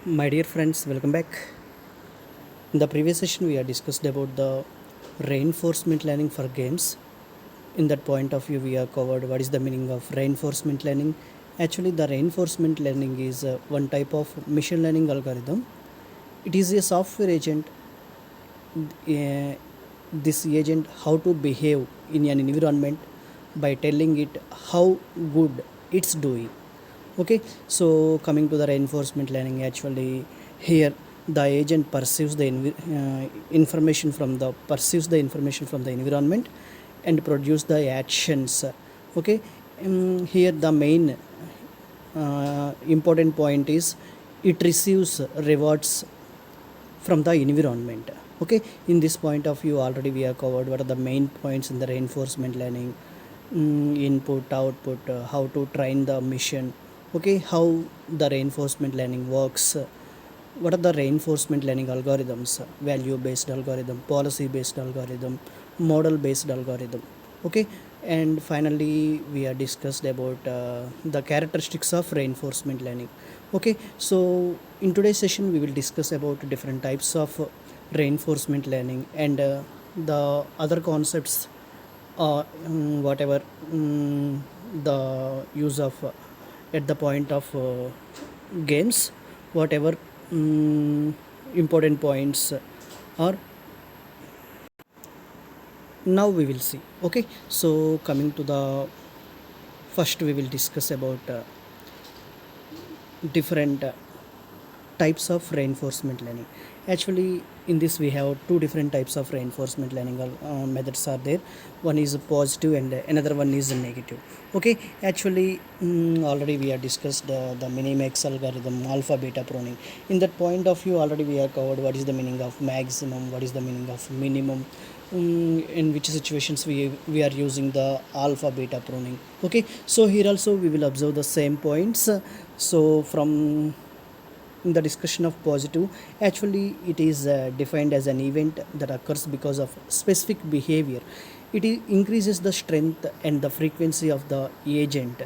My dear friends, welcome back. In the previous session, we have discussed about the reinforcement learning for games. In that point of view, we have covered what is the meaning of reinforcement learning. Actually, the reinforcement learning is one type of machine learning algorithm. It is a software agent. This agent how to behave in an environment by telling it how good it's doing. Okay, so coming to the reinforcement learning, actually here the agent perceives the information from the environment and produce the actions. Okay, here the main important point is it receives rewards from the environment. Okay, in this point of view already we have covered what are the main points in the reinforcement learning. Input output, how to train the mission. Okay, how the reinforcement learning works, what are the reinforcement learning algorithms, value based algorithm, policy based algorithm, model based algorithm. Okay, and finally we have discussed about the characteristics of reinforcement learning. Okay, so in today's session we will discuss about different types of reinforcement learning and the other concepts, whatever the use of at the point of games, whatever important points are now we will see. Okay, so coming to the first we will discuss about different types of reinforcement learning. Actually in this we have two different types of reinforcement learning methods are there. One is positive and another one is negative. Okay, actually already we have discussed the minimax algorithm, alpha beta pruning. In that point of view already we have covered what is the meaning of maximum, what is the meaning of minimum, in which situations we are using the alpha beta pruning. Okay, so here also we will observe the same points. So from in the discussion of positive, actually it is defined as an event that occurs because of specific behavior. Increases the strength and the frequency of the agent.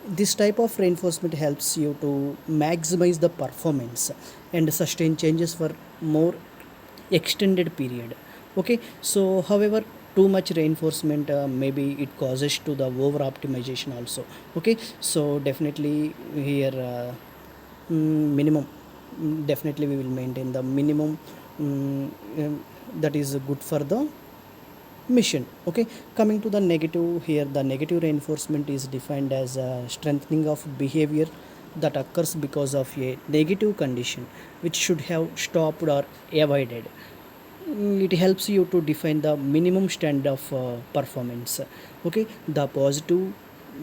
This type of reinforcement helps you to maximize the performance and sustain changes for more extended period. Okay, so however too much reinforcement maybe it causes to the over optimization also. Okay, so definitely here minimum, definitely we will maintain the minimum that is good for the mission. Okay, coming to the negative, here the negative reinforcement is defined as a strengthening of behavior that occurs because of a negative condition which should have stopped or avoided. It helps you to define the minimum standard of performance. Okay, the positive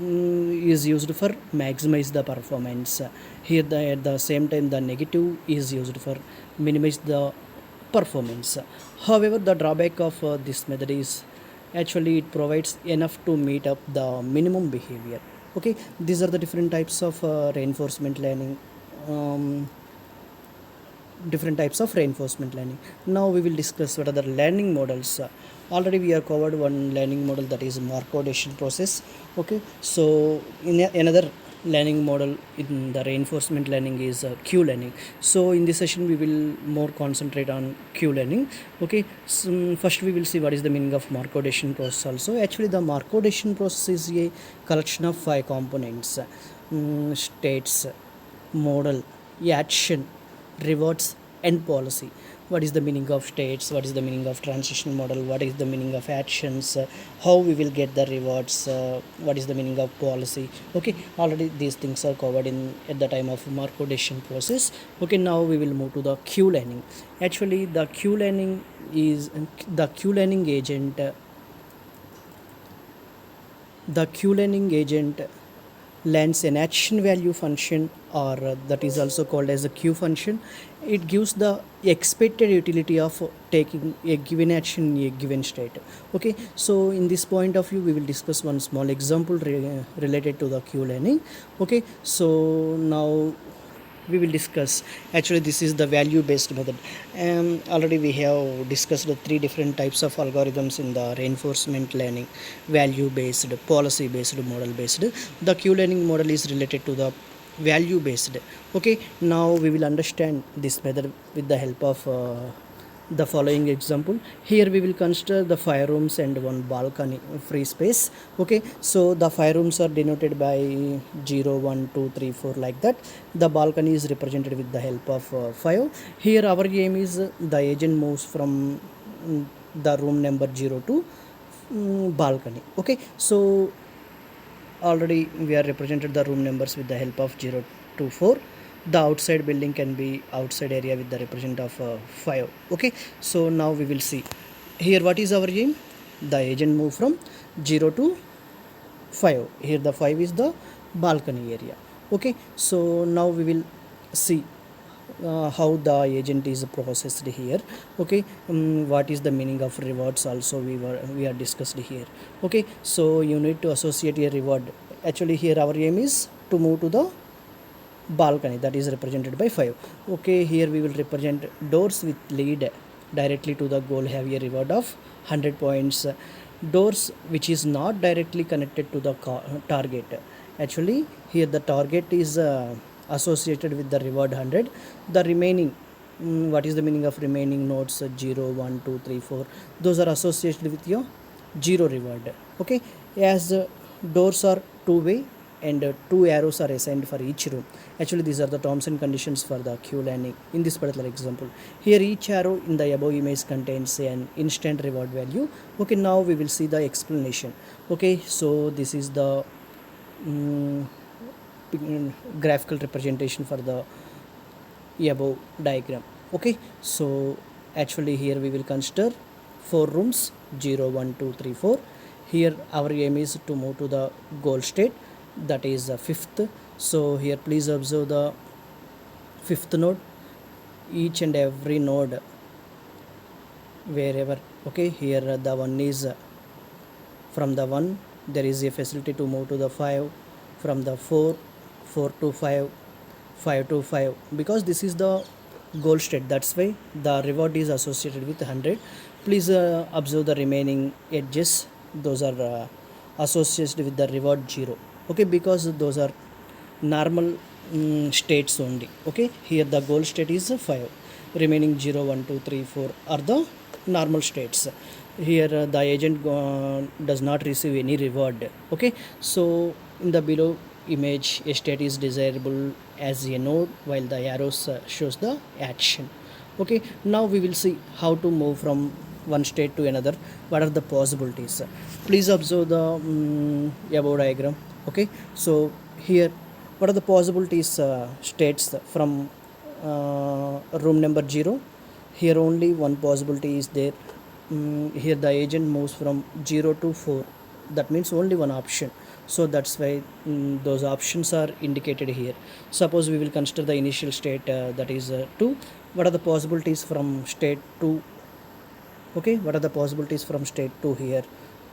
is used for maximize the performance. Here at the same time the negative is used for minimize the performance. However, the drawback of this method is actually it provides enough to meet up the minimum behavior. Okay, these are the different types of reinforcement learning. Um, Different types of reinforcement learning. Now we will discuss what are the learning models. Already we have covered one learning model, that is Markov decision process. Okay, so another learning model in the reinforcement learning is Q learning. So in this session we will more concentrate on Q learning. Okay, so first we will see what is the meaning of Markov decision process also. Actually the Markov decision process is a collection of 5 components: states, model, action, rewards and policy. What is the meaning of states, what is the meaning of transition model, what is the meaning of actions, how we will get the rewards, what is the meaning of policy. Okay, already these things are covered in at the time of Markov decision process. Okay, now we will move to the Q learning. Actually the Q learning is the Q learning agent. The Q learning agent learns an action value function, or that is also called as a Q function. It gives the expected utility of taking a given action in a given state. Okay, so in this point of view we will discuss one small example related to the Q learning. Okay, so now we will discuss, actually this is the value based method. Already we have discussed the 3 different types of algorithms in the reinforcement learning: value based, policy based, model based. The Q learning model is related to the value based. Okay, now we will understand this method with the help of the following example. Here we will consider the 5 rooms and 1 balcony free space. Okay, so the 5 rooms are denoted by 0 1 2 3 4 like that. The balcony is represented with the help of 5. Here our aim is the agent moves from the room number 0 to balcony. Okay, so already we are represented the room numbers with the help of 0 to 4. The outside building can be outside area with the represent of 5. Okay, so now we will see here what is our aim. The agent move from 0 to 5. Here the 5 is the balcony area. Okay, so now we will see how the agent is processed here. Okay, what is the meaning of rewards also we are discussed here. Okay, so you need to associate a reward. Actually here our aim is to move to the balcony, that is represented by 5. Okay, here we will represent doors with lead directly to the goal have a reward of 100 points. Doors which is not directly connected to the target, actually here the target is associated with the reward 100. The remaining, what is the meaning of remaining nodes 0 1 2 3 4, those are associated with your 0 reward. Okay, as doors are two way and 2 arrows are assigned for each room. Actually these are the terms and conditions for the queue landing in this particular example. Here each arrow in the above image contains an instant reward value. Okay, now we will see the explanation. Okay, so this is the graphical representation for the above diagram. Okay, so actually here we will consider 4 rooms 0 1 2 3 4. Here our aim is to move to the goal state, that is the 5th. So here please observe the 5th node, each and every node wherever. Okay, here the one is from the 1 there is a facility to move to the 5, from the 4 4 to 5, 5 to 5, because this is the goal state, that's why the reward is associated with 100. Please observe the remaining edges, those are associated with the reward 0. Okay, because those are normal states only. Okay, here the goal state is 5, remaining 0 1 2 3 4 are the normal states. Here the agent does not receive any reward. Okay, so in the below image a state is desirable as a node while the arrows shows the action. Okay, now we will see how to move from one state to another. What are the possibilities? Please observe the above diagram. Okay, so here what are the possibilities states from room number 0? Here only one possibility is there. Here the agent moves from 0 to 4, that means only one option, so that's why those options are indicated here. Suppose we will consider the initial state, that is 2. What are the possibilities from state 2? Okay, what are the possibilities from state 2 here?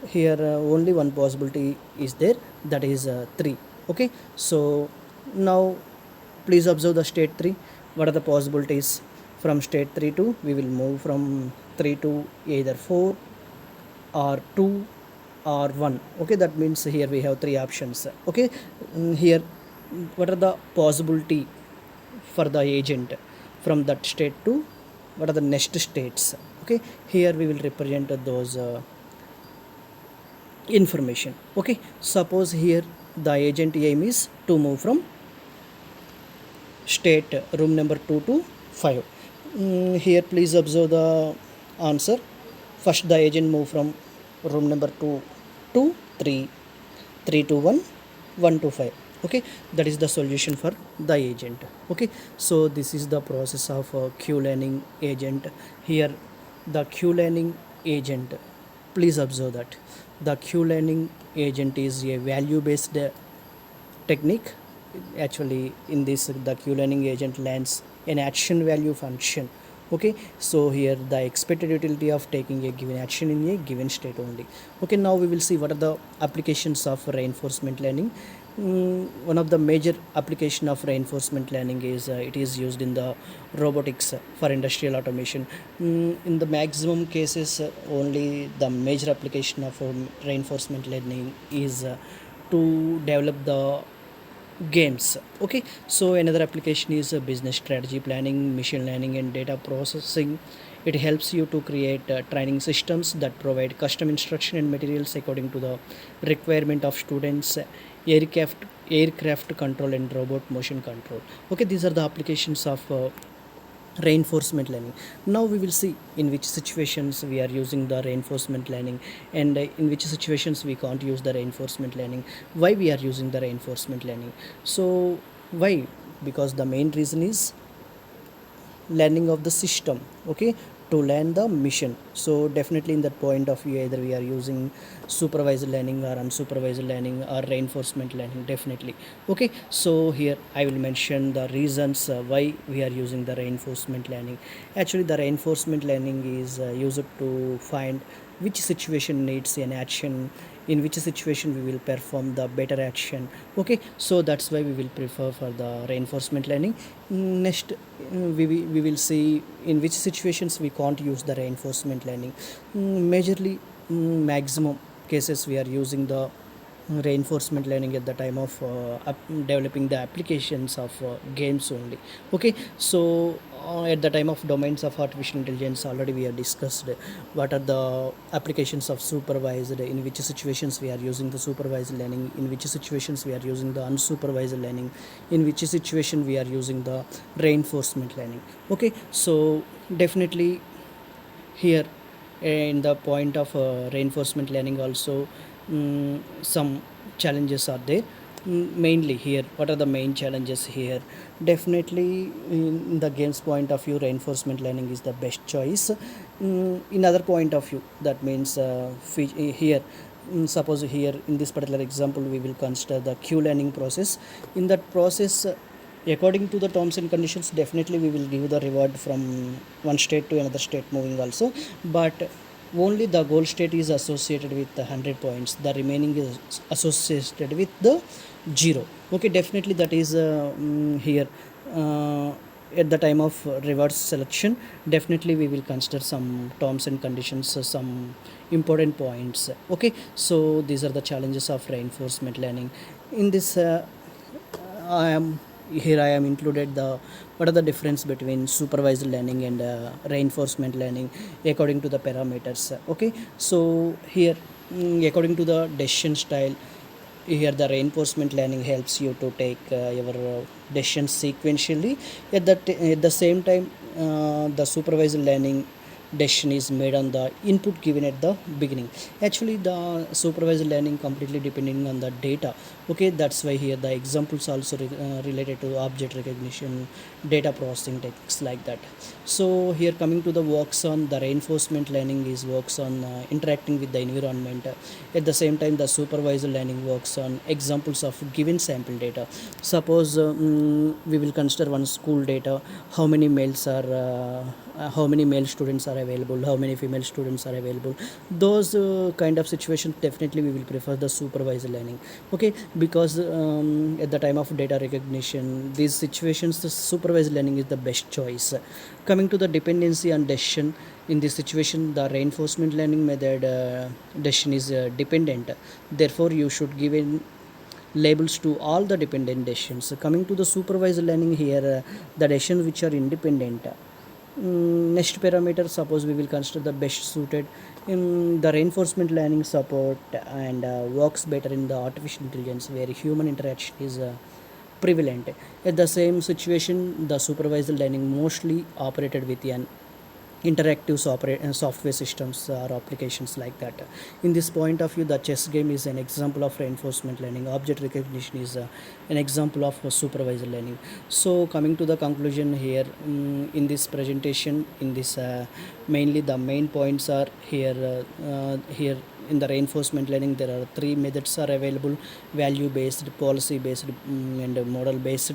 Here only one possibility is there, that is 3. Okay, so now please observe the state 3. What are the possibilities from state 3 to? We will move from 3 to either 4 or 2 or 1. Okay, that means here we have 3 options. Okay, here what are the possibility for the agent from that state to what are the next states? Okay, here we will represent those information. Okay, suppose here the agent aim is to move from state room number 2 to 5. Here please observe the answer. First the agent move from room number 2 to 3, 3 to 1, 1 to 5. Okay, that is the solution for the agent. Okay, so this is the process of queue learning agent. Here the queue learning agent, please observe that the queue learning agent is a value based technique. Actually in this the queue learning agent learns an action value function. Okay, so here the expected utility of taking a given action in a given state only. Okay, now we will see what are the applications of reinforcement learning. One of the major application of reinforcement learning is it is used in the robotics for industrial automation. In the maximum cases only the major application of reinforcement learning is to develop the games. Okay, so another application is business strategy planning, machine learning and data processing. It helps you to create training systems that provide custom instruction and materials according to the requirement of students. Aircraft control and robot motion control. Okay, these are the applications of reinforcement learning. Now we will see in which situations we are using the reinforcement learning, and in which situations we can't use the reinforcement learning, why we are using the reinforcement learning. So why? Because the main reason is learning of the system, okay, to learn the mission. So definitely in that point of view, either we are using supervised learning or unsupervised learning or reinforcement learning, definitely. Okay, so here I will mention the reasons why we are using the reinforcement learning. Actually the reinforcement learning is used to find which situation needs an action, in which situation we will perform the better action. Okay, so that's why we will prefer for the reinforcement learning. Next, we will see in which situations we can't use the reinforcement learning. Majorly, maximum cases we are using the reinforcement learning at the time of developing the applications of games only. Okay, so at the time of domains of artificial intelligence, already we have discussed what are the applications of supervised, in which situations we are using the supervised learning, in which situations we are using the unsupervised learning, in which situation we are using the reinforcement learning. Okay, so definitely here in the point of reinforcement learning also, some challenges are there. Mainly here, what are the main challenges here? Definitely in the games point of view, reinforcement learning is the best choice. In other point of view, that means here, suppose here in this particular example we will consider the q learning process. In that process, according to the terms and conditions, definitely we will give the reward from one state to another state moving also, but only the goal state is associated with the 100 points, the remaining is associated with the 0. Okay, definitely that is here uh, at the time of reverse selection, definitely we will consider some terms and conditions, some important points. Okay, so these are the challenges of reinforcement learning. In this I am here I am included the what are the difference between supervised learning and reinforcement learning according to the parameters. Okay, so here, according to the decision style, here the reinforcement learning helps you to take your decisions sequentially. At the same time, the supervised learning decision is made on the input given at the beginning. Actually the supervised learning completely depending on the data. Okay, that's why here the examples also related to object recognition, data processing techniques like that. So here coming to the works on the reinforcement learning is works on interacting with the environment. At the same time the supervised learning works on examples of given sample data. Suppose we will consider one school data, how many males are how many male students are available, how many female students are available. Those kind of situations, definitely we will prefer the supervised learning. Okay, because at the time of data recognition, these situations the supervised learning is the best choice. Coming to the dependency and decision, in this situation the reinforcement learning method decision is dependent, therefore you should give in labels to all the dependent decisions. Coming to the supervised learning here, the decisions which are independent. Next parameter, suppose we will consider the best suited in the reinforcement learning support and works better in the artificial intelligence where human interaction is prevalent. At the same situation, the supervised learning mostly operated with an interactive software systems or applications like that. In this point of view, the chess game is an example of reinforcement learning, object recognition is an example of supervised learning. So coming to the conclusion here, in this presentation, in this mainly the main points are here in the reinforcement learning there are three methods are available: value based, policy based, and model based.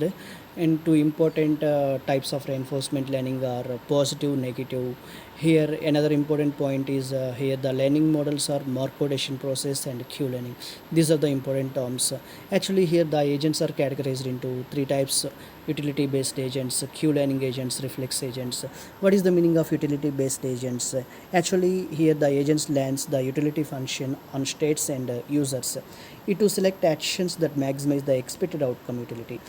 And two important types of reinforcement learning are positive, negative. Here another important point is here the learning models are Markov decision process and Q learning. These are the important terms. Actually here the agents are categorized into three types: utility based agents, Q learning agents, reflex agents. What is the meaning of utility based agents? Actually here the agents learns the utility function on states and users. It to select actions that maximize the expected outcome utility.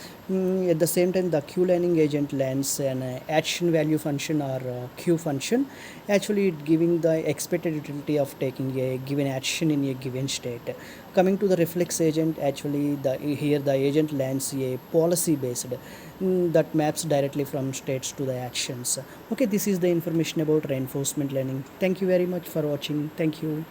At the same time, the Q learning agent learns an action value function or Q function. Actually, it giving the expected utility of taking a given action in a given state. Coming to the reflex agent, actually, the agent learns a policy based that maps directly from states to the actions. Okay, this is the information about reinforcement learning. Thank you very much for watching. Thank you.